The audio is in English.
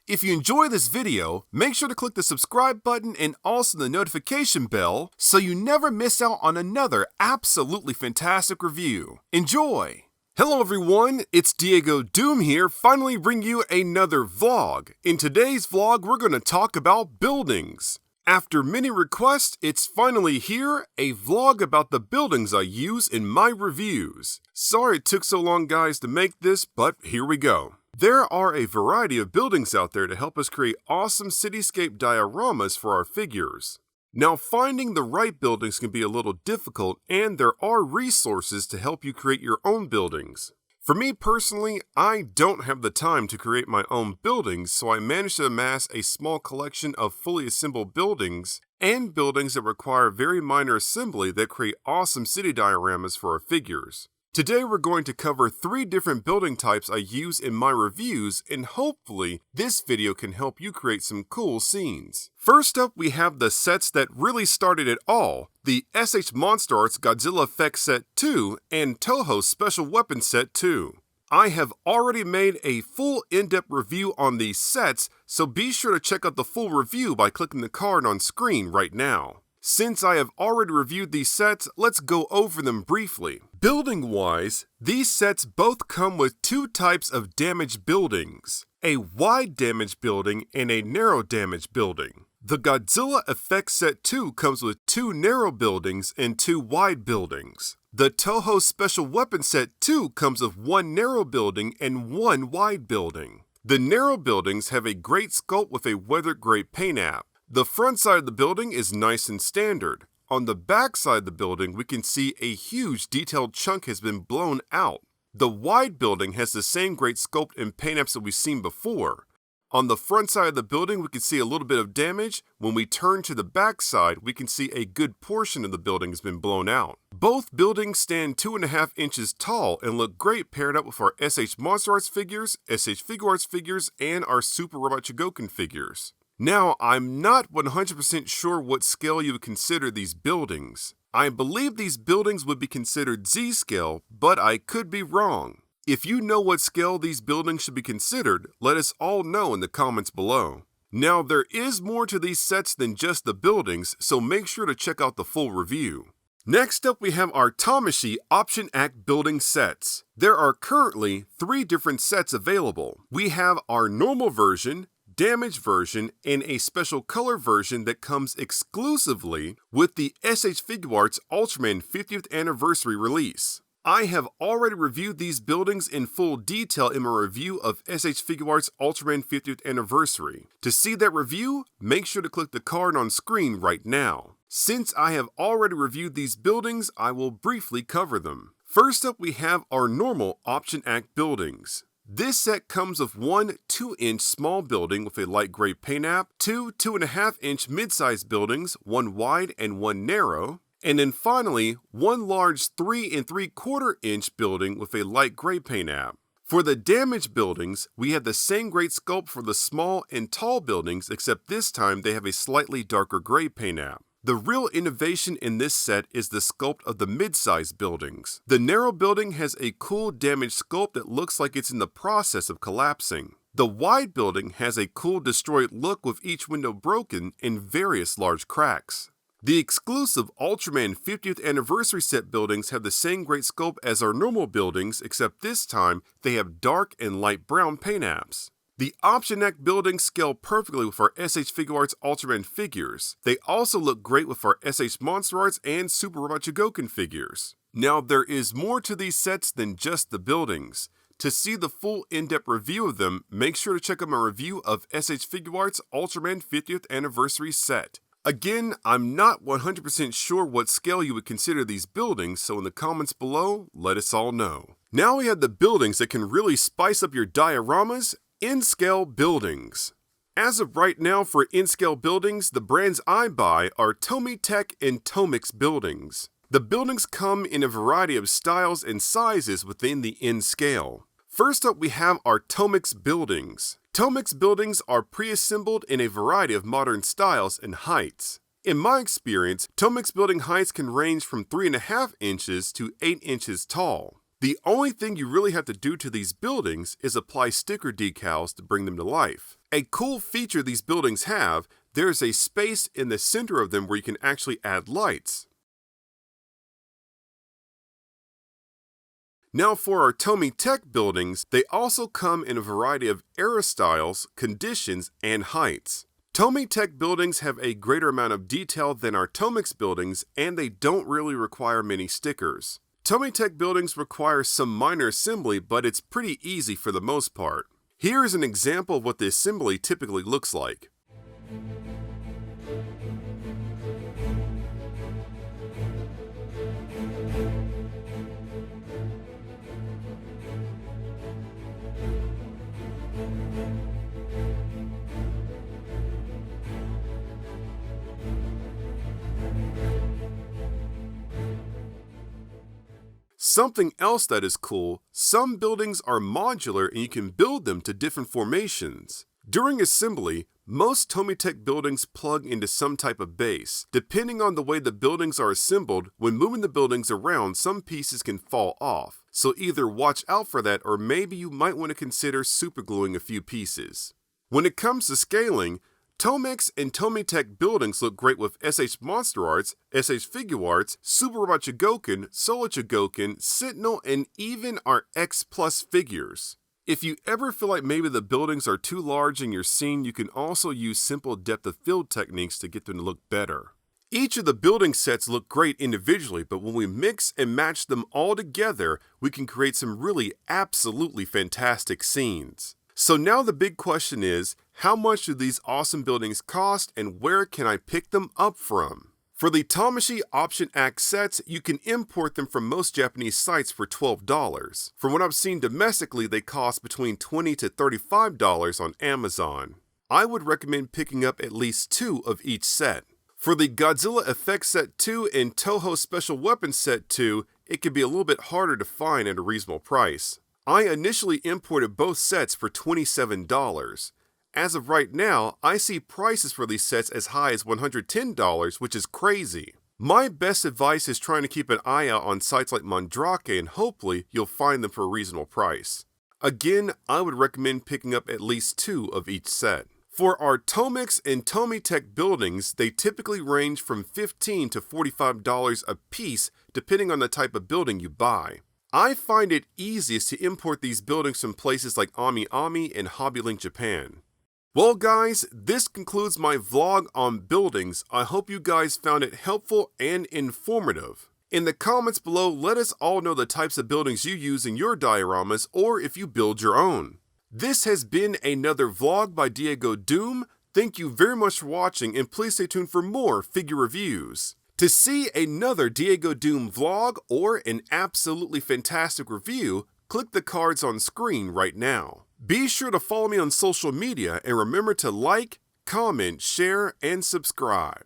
If you enjoy this video, make sure to click the subscribe button and also the notification bell so you never miss out on another absolutely fantastic review. Enjoy! Hello everyone, it's DiegoDoom here, finally bringing you another vlog. In today's vlog, we're going to talk about buildings. After many requests, it's finally here, a vlog about the buildings I use in my reviews. Sorry it took so long guys to make this, but here we go. There are a variety of buildings out there to help us create awesome cityscape dioramas for our figures. Now finding the right buildings can be a little difficult, and there are resources to help you create your own buildings. For me personally, I don't have the time to create my own buildings, so I managed to amass a small collection of fully assembled buildings and buildings that require very minor assembly that create awesome city dioramas for our figures. Today we're going to cover 3 different building types I use in my reviews, and hopefully this video can help you create some cool scenes. First up, we have the sets that really started it all, the SH Monster Arts Godzilla Effects Set 2 and Toho Special Weapon Set 2. I have already made a full in-depth review on these sets, so be sure to check out the full review by clicking the card on screen right now. Since I have already reviewed these sets, let's go over them briefly. Building-wise, these sets both come with 2 types of damage buildings, a wide damage building and a narrow damage building. The Godzilla Effects Set 2 comes with 2 narrow buildings and 2 wide buildings. The Toho Special Weapon Set 2 comes with 1 narrow building and 1 wide building. The narrow buildings have a great sculpt with a weathered gray paint app. The front side of the building is nice and standard. On the back side of the building, we can see a huge detailed chunk has been blown out. The wide building has the same great sculpt and paint apps that we've seen before. On the front side of the building, we can see a little bit of damage. When we turn to the back side, we can see a good portion of the building has been blown out. Both buildings stand 2.5 inches tall and look great paired up with our SH Monster Arts figures, SH Figure Arts figures, and our Super Robot Chogokin figures. Now, I'm not 100% sure what scale you would consider these buildings. I believe these buildings would be considered Z-scale, but I could be wrong. If you know what scale these buildings should be considered, let us all know in the comments below. Now, there is more to these sets than just the buildings, so make sure to check out the full review. Next up, we have our Tamashii Option Act building sets. There are currently 3 different sets available. We have our normal version, damage version, and a special color version that comes exclusively with the SH Figure Arts Ultraman 50th Anniversary release. I have already reviewed these buildings in full detail in my review of SH Figure Arts Ultraman 50th Anniversary. To see that review, make sure to click the card on screen right now. Since I have already reviewed these buildings, I will briefly cover them. First up, we have our normal Option Act buildings. This set comes with 1 2-inch small building with a light gray paint app, 2 2.5-inch mid-sized buildings, 1 wide and 1 narrow, and then finally 1 large 3 3/4-inch building with a light gray paint app. For the damage buildings, we have the same great sculpt for the small and tall buildings, except this time they have a slightly darker gray paint app. The real innovation in this set is the sculpt of the mid-sized buildings. The narrow building has a cool damaged sculpt that looks like it's in the process of collapsing. The wide building has a cool destroyed look with each window broken and various large cracks. The exclusive Ultraman 50th Anniversary set buildings have the same great sculpt as our normal buildings, except this time they have dark and light brown paint apps. The Option Act buildings scale perfectly with our SH Figure Arts Ultraman figures. They also look great with our SH Monster Arts and Super Robot Chogokin figures. Now, there is more to these sets than just the buildings. To see the full in-depth review of them, make sure to check out my review of SH Figure Arts Ultraman 50th Anniversary set. Again, I'm not 100% sure what scale you would consider these buildings, so in the comments below, let us all know. Now we have the buildings that can really spice up your dioramas. In-scale buildings. As of right now for in-scale buildings, the brands I buy are tomytec and tomix buildings. The buildings come in a variety of styles and sizes within the in-scale. First up, we have our tomix buildings. Tomix buildings are pre-assembled in a variety of modern styles and heights. In my experience, tomix building heights can range from 3.5 inches to 8 inches tall. The only thing you really have to do to these buildings is apply sticker decals to bring them to life. A cool feature these buildings have, there's a space in the center of them where you can actually add lights. Now for our tomytec buildings, they also come in a variety of era styles, conditions, and heights. Tomytec buildings have a greater amount of detail than our tomix buildings, and they don't really require many stickers. Tomytec buildings require some minor assembly, but it's pretty easy for the most part. Here is an example of what the assembly typically looks like. Something else that is cool, some buildings are modular and you can build them to different formations. During assembly, most tomytec buildings plug into some type of base. Depending on the way the buildings are assembled, when moving the buildings around, some pieces can fall off. So either watch out for that or maybe you might want to consider supergluing a few pieces. When it comes to scaling, Tomix and tomytec buildings look great with SH Monster Arts, SH Figure Arts, Super Robot Chogokin, Solo Chogokin, Sentinel, and even our X Plus figures. If you ever feel like maybe the buildings are too large in your scene, you can also use simple depth of field techniques to get them to look better. Each of the building sets look great individually, but when we mix and match them all together, we can create some really absolutely fantastic scenes. So now the big question is, how much do these awesome buildings cost and where can I pick them up from? For the Tamashii Option Act sets, you can import them from most Japanese sites for $12. From what I've seen domestically, they cost between $20 to $35 on Amazon. I would recommend picking up at least 2 of each set. For the Godzilla Effects Set 2 and Toho Special Weapons Set 2, it can be a little bit harder to find at a reasonable price. I initially imported both sets for $27. As of right now, I see prices for these sets as high as $110, which is crazy. My best advice is trying to keep an eye out on sites like Mandrake and hopefully you'll find them for a reasonable price. Again, I would recommend picking up at least 2 of each set. For our Tomix and tomytec buildings, they typically range from $15 to $45 a piece depending on the type of building you buy. I find it easiest to import these buildings from places like Ami and Hobbylink Japan. Well guys, this concludes my vlog on buildings. I hope you guys found it helpful and informative. In the comments below, let us all know the types of buildings you use in your dioramas or if you build your own. This has been another vlog by DiegoDoom. Thank you very much for watching and please stay tuned for more figure reviews. To see another DiegoDoom vlog or an absolutely fantastic review, click the cards on screen right now. Be sure to follow me on social media and remember to like, comment, share, and subscribe.